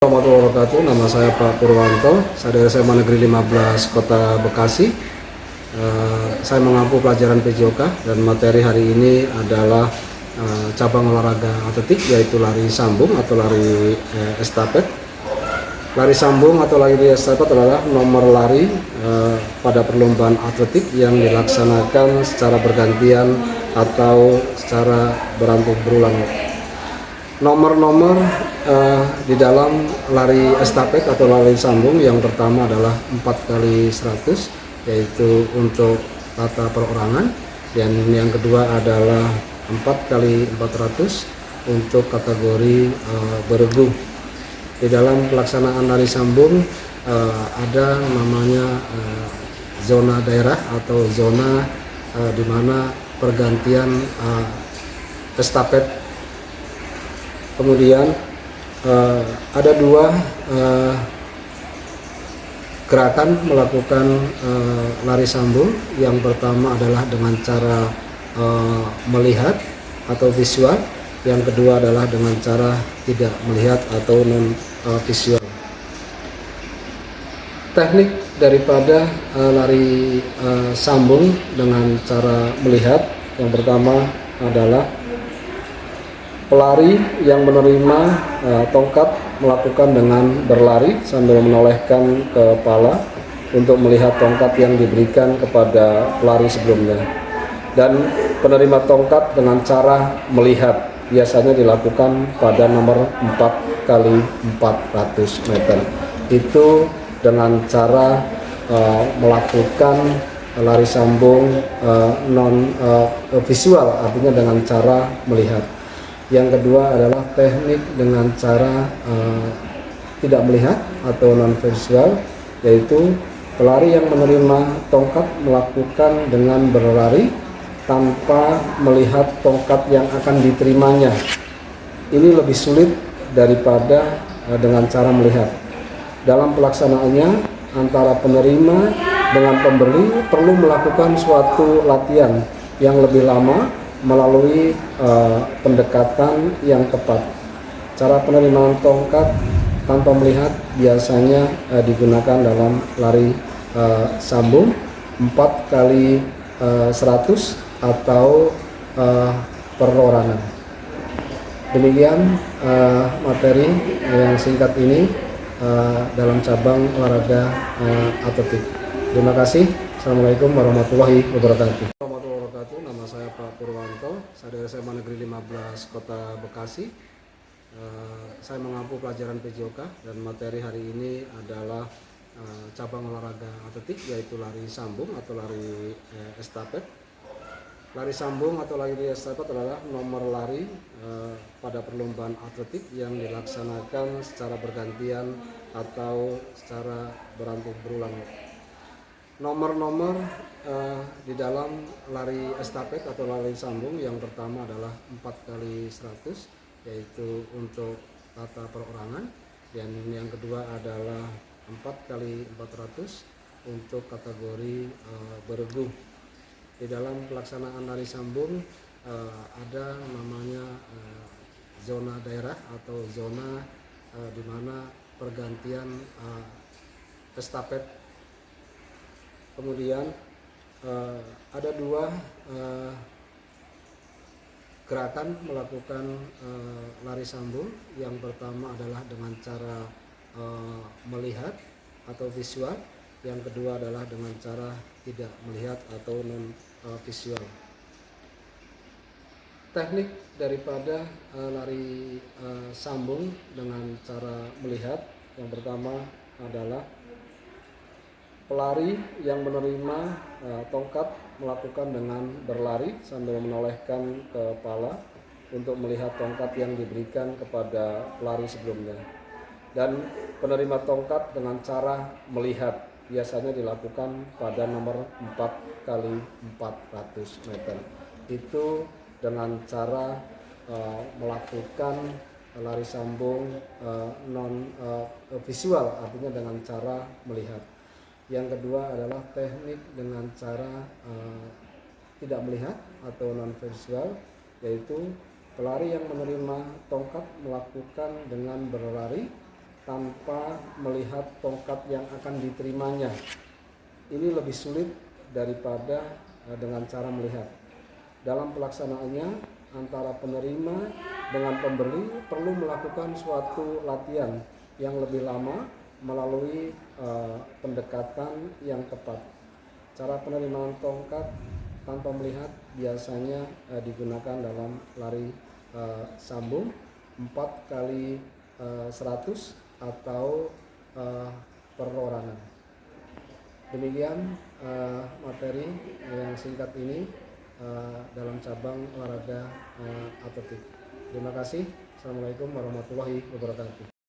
Warahmatullahi wabarakatuh. Nama saya Pak Purwanto. Saya dari SMA Negeri 15 Kota Bekasi. Saya mengampu pelajaran PJOK dan materi hari ini adalah cabang olahraga atletik, yaitu lari sambung atau lari estafet. Lari sambung atau lari estafet adalah nomor lari pada perlombaan atletik yang dilaksanakan secara bergantian atau secara berulang. Nomor-nomor di dalam lari estafet atau lari sambung yang pertama adalah 4x100, yaitu untuk tata perorangan, dan yang kedua adalah 4x400 untuk kategori beregu. Di dalam pelaksanaan lari sambung ada namanya zona daerah atau zona di mana pergantian estafet. Kemudian ada dua gerakan melakukan lari sambung. Yang pertama adalah dengan cara melihat atau visual. Yang kedua adalah dengan cara tidak melihat atau non visual. Teknik daripada lari sambung dengan cara melihat, yang pertama adalah pelari yang menerima tongkat melakukan dengan berlari sambil menolehkan kepala untuk melihat tongkat yang diberikan kepada pelari sebelumnya. Dan penerima tongkat dengan cara melihat biasanya dilakukan pada nomor 4x400 meter. Itu dengan cara melakukan lari sambung non visual, artinya dengan cara melihat. Yang kedua adalah teknik dengan cara tidak melihat atau non visual, yaitu pelari yang menerima tongkat melakukan dengan berlari tanpa melihat tongkat yang akan diterimanya. Ini lebih sulit daripada dengan cara melihat. Dalam pelaksanaannya, antara penerima dengan pemberi perlu melakukan suatu latihan yang lebih lama melalui pendekatan yang tepat. Cara penerimaan tongkat tanpa melihat biasanya digunakan dalam lari sambung 4x100 atau perorangan. Demikian materi yang singkat ini dalam cabang olahraga atletik. Terima kasih. Assalamualaikum warahmatullahi wabarakatuh. Nama saya Pak Purwanto. Saya dari SMA Negeri 15 Kota Bekasi. Saya mengampu pelajaran PJOK dan materi hari ini adalah cabang olahraga atletik, yaitu lari sambung atau lari estafet. Lari sambung atau lari estafet adalah nomor lari pada perlombaan atletik yang dilaksanakan secara bergantian atau secara berulang. Nomor-nomor di dalam lari estafet atau lari sambung yang pertama adalah 4x100, yaitu untuk tata perorangan, dan yang kedua adalah 4x400 untuk kategori beregu. Di dalam pelaksanaan lari sambung ada namanya zona daerah atau zona di mana pergantian estafet. Kemudian ada dua gerakan melakukan lari sambung. Yang pertama adalah dengan cara melihat atau visual. Yang kedua adalah dengan cara tidak melihat atau non visual. Teknik daripada lari sambung dengan cara melihat, yang pertama adalah pelari yang menerima tongkat melakukan dengan berlari sambil menolehkan kepala untuk melihat tongkat yang diberikan kepada pelari sebelumnya. Dan penerima tongkat dengan cara melihat biasanya dilakukan pada nomor 4x400 meter. Itu dengan cara melakukan lari sambung non visual, artinya dengan cara melihat. Yang kedua adalah teknik dengan cara tidak melihat atau non visual, yaitu pelari yang menerima tongkat melakukan dengan berlari tanpa melihat tongkat yang akan diterimanya. Ini lebih sulit daripada dengan cara melihat. Dalam pelaksanaannya, antara penerima dengan pembeli perlu melakukan suatu latihan yang lebih lama melalui pendekatan yang tepat. Cara penerimaan tongkat tanpa melihat biasanya digunakan dalam lari sambung 4 kali 100 atau perorangan. Demikian materi yang singkat ini dalam cabang olahraga atletik. Terima kasih. Assalamualaikum warahmatullahi wabarakatuh.